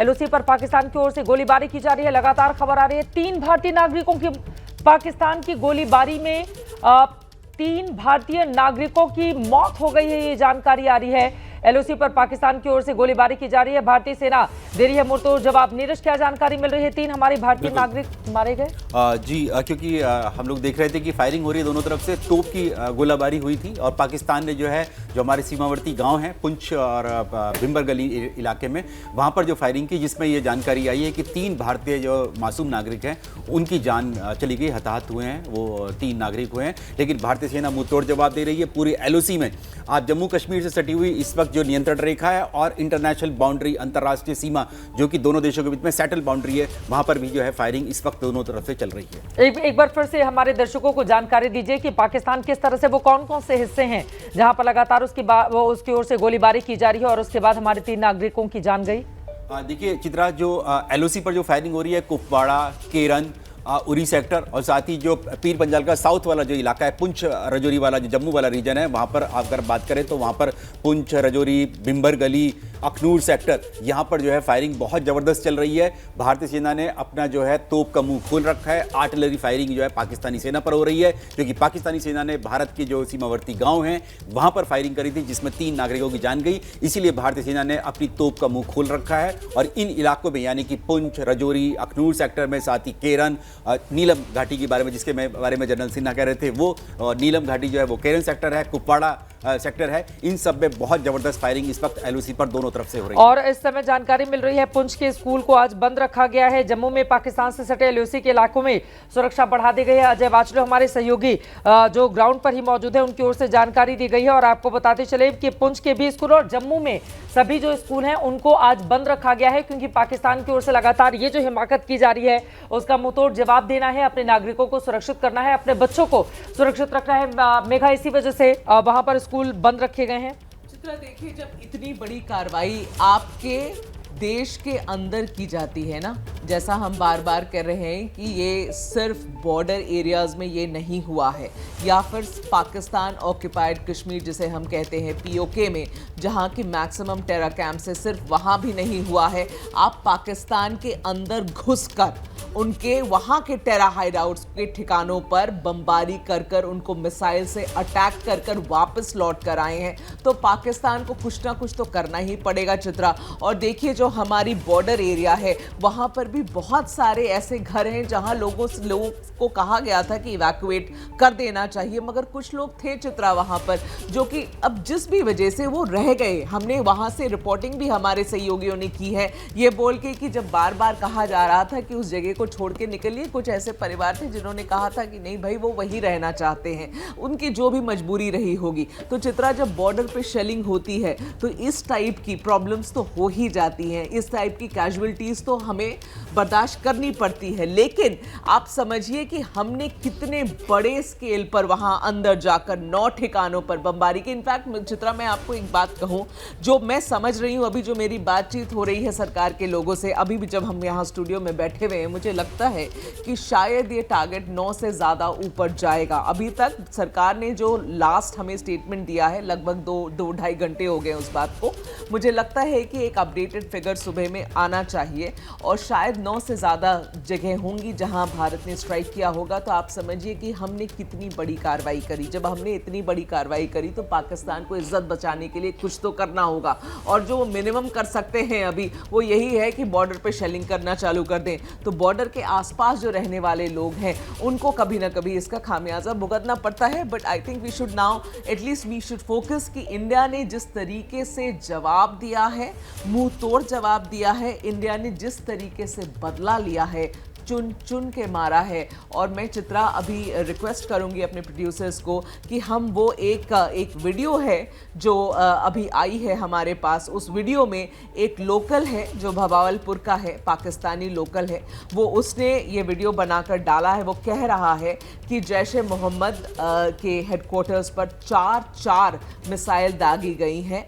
LOC पर पाकिस्तान की ओर से गोलीबारी की जा रही है। लगातार खबर आ रही है 3 भारतीय नागरिकों की पाकिस्तान की गोलीबारी में 3 भारतीय नागरिकों की मौत हो गई है, ये जानकारी आ रही है। एलओसी पर पाकिस्तान की ओर से गोलीबारी की जा रही है, भारतीय सेना दे रही है मुंहतोड़ जवाब। नीरज, क्या जानकारी मिल रही है? 3 हमारे भारतीय नागरिक मारे गए। जी, क्योंकि हम लोग देख रहे थे कि फायरिंग हो रही है, दोनों तरफ से तोप की गोलाबारी हुई थी और पाकिस्तान ने जो हमारे सीमावर्ती गांव हैं पुंछ और भिम्बर गली इलाके में, वहां पर जो फायरिंग की, जिसमें ये जानकारी आई है कि 3 भारतीय जो मासूम नागरिक हैं उनकी जान चली गई, हताहत हुए हैं, वो 3 नागरिक हुए हैं। लेकिन भारतीय सेना मुंहतोड़ जवाब दे रही है। पूरी एलओसी में आज जम्मू कश्मीर से सटी हुई इस वक्त जो नियंत्रण रेखा है और इंटरनेशनल बाउंड्री, अंतर्राष्ट्रीय सीमा जो कि दोनों देशों के बीच में सेटल बाउंड्री है, वहां पर भी जो है फायरिंग इस वक्त दोनों तरफ से चल रही है। एक बार फिर से हमारे दर्शकों को जानकारी दीजिए कि पाकिस्तान किस तरह से, वो कौन कौन से हिस्से हैं जहां पर लगातार उसकी ओर से गोलीबारी की जा रही है और उसके बाद हमारे 3 नागरिकों की जान गई। देखिए चित्रा, जो एलओसी पर जो फायरिंग हो रही है, कुपवाड़ा, केरन, उरी सेक्टर और साथ ही जो पीर पंजाल का साउथ वाला जो इलाका है, पुंछ रजौरी वाला जो जम्मू वाला रीजन है, वहाँ पर अगर बात करें तो वहाँ पर पुंछ, रजौरी, भिम्बर गली, अखनूर सेक्टर, यहाँ पर जो है फायरिंग बहुत ज़बरदस्त चल रही है। भारतीय सेना ने अपना जो है तोप का मुंह खोल रखा है। आर्टिलरी फायरिंग जो है पाकिस्तानी सेना पर हो रही है, क्योंकि पाकिस्तानी सेना ने भारत के जो सीमावर्ती गाँव हैं वहाँ पर फायरिंग करी थी, जिसमें 3 नागरिकों की जान गई। इसीलिए भारतीय सेना ने अपनी तोप का मुंह खोल रखा है और इन इलाकों में, यानी कि पुंछ, रजौरी, अखनूर सेक्टर में, साथ ही केरन, नीलम घाटी के बारे में, जिसके बारे में जनरल सिन्हा कह रहे थे, वो नीलम घाटी जो है वो केरन सेक्टर है, कुपवाड़ा सेक्टर है, इन सब में बहुत जबरदस्त फायरिंग इस वक्त एलओसी पर दोनों तरफ से हो रही है। और इस समय जानकारी मिल रही है पुंछ के स्कूल को आज बंद रखा गया है। जम्मू में पाकिस्तान से सटे एलओसी के इलाकों में सुरक्षा बढ़ा दी गई है। अजय वाचलो हमारे सहयोगी जो ग्राउंड पर ही मौजूद है, उनकी ओर से जानकारी दी गई है। और आपको बताते चले कि पुंछ के भी स्कूल और जम्मू में सभी जो स्कूल हैं उनको आज बंद रखा गया है, क्योंकि पाकिस्तान की ओर से लगातार ये जो हिमाकत की जा रही है उसका मुंहतोड़ जवाब देना है, अपने नागरिकों को सुरक्षित करना है, अपने बच्चों को सुरक्षित रखना है। मेघा, इसी वजह से वहां पर स्कूल बंद रखे गए हैं। चित्रा, देखिए, जब इतनी बड़ी कार्रवाई आपके देश के अंदर की जाती है ना, जैसा हम बार बार कह रहे हैं कि ये सिर्फ बॉर्डर एरियाज में ये नहीं हुआ है, या फिर पाकिस्तान ऑक्यूपाइड कश्मीर जिसे हम कहते हैं पीओके में, जहाँ की मैक्सिमम टेरर कैंप्स है, सिर्फ वहाँ भी नहीं हुआ है। आप पाकिस्तान के अंदर घुसकर उनके वहाँ के टेरर हाइडआउट्स के ठिकानों पर बमबारी कर कर, उनको मिसाइल से अटैक कर कर वापस लौट कर आए हैं। तो पाकिस्तान को कुछ ना कुछ तो करना ही पड़ेगा चित्रा। और देखिए, जो हमारी बॉर्डर एरिया है वहाँ पर भी बहुत सारे ऐसे घर हैं जहाँ लोगों को कहा गया था कि इवैक्यूएट कर देना चाहिए, मगर कुछ लोग थे चित्रा वहाँ पर जो कि अब जिस भी वजह से वो रह गए। हमने वहाँ से रिपोर्टिंग भी हमारे सहयोगियों ने की है, ये बोल के कि जब बार बार कहा जा रहा था कि उस जगह को छोड़ के निकलिए, कुछ ऐसे परिवार थे जिन्होंने कहा था कि नहीं भाई, वो वहीं रहना चाहते हैं, उनकी जो भी मजबूरी रही होगी। तो चित्रा, जब बॉर्डर पे शेलिंग होती है तो इस टाइप की प्रॉब्लम्स तो हो ही जाती हैं, इस टाइप की कैजुअलिटीज तो हमें बर्दाश्त करनी पड़ती है। लेकिन आप समझिए कि हमने कितने बड़े स्केल पर वहां अंदर जाकर 9 ठिकानों पर बमबारी की। इनफैक्ट चित्रा, मैं आपको एक बात कहूं, जो मैं समझ रही हूं, अभी जो मेरी बातचीत हो रही है सरकार के लोगों से, अभी भी जब हम यहाँ स्टूडियो में बैठे हुए हैं, मुझे लगता है कि शायद ये टारगेट 9 से ज्यादा ऊपर जाएगा। अभी तक सरकार ने जो लास्ट हमें स्टेटमेंट दिया है, लगभग 2-2.5 घंटे हो गए उस बात को। मुझे लगता है कि एक अपडेटेड फिगर सुबह में आना चाहिए और शायद 9 से ज़्यादा जगह होंगी जहां भारत ने स्ट्राइक किया होगा। तो आप समझिए कि हमने कितनी बड़ी कार्रवाई करी। जब हमने इतनी बड़ी कार्रवाई करी तो पाकिस्तान को इज्जत बचाने के लिए कुछ तो करना होगा, और जो मिनिमम कर सकते हैं अभी वो यही है कि बॉर्डर पे शेलिंग करना चालू कर दें। तो बॉर्डर के आसपास जो रहने वाले लोग हैं उनको कभी ना कभी इसका खामियाजा भुगतना पड़ता है। But I think we should now at least we should focus कि इंडिया ने जिस तरीके से जवाब दिया है, मुंह तोड़ जवाब दिया है, इंडिया ने जिस तरीके से बदला लिया है, चुन चुन के मारा है। और मैं चित्रा अभी रिक्वेस्ट करूंगी अपने प्रोड्यूसर्स को कि हम वो एक वीडियो है जो अभी आई है हमारे पास, उस वीडियो में एक लोकल है जो भवालपुर का है, पाकिस्तानी लोकल है, वो उसने ये वीडियो बनाकर डाला है। वो कह रहा है कि जैश-ए-मोहम्मद के हेडक्वार्टर्स पर 4 मिसाइल दागी गई हैं।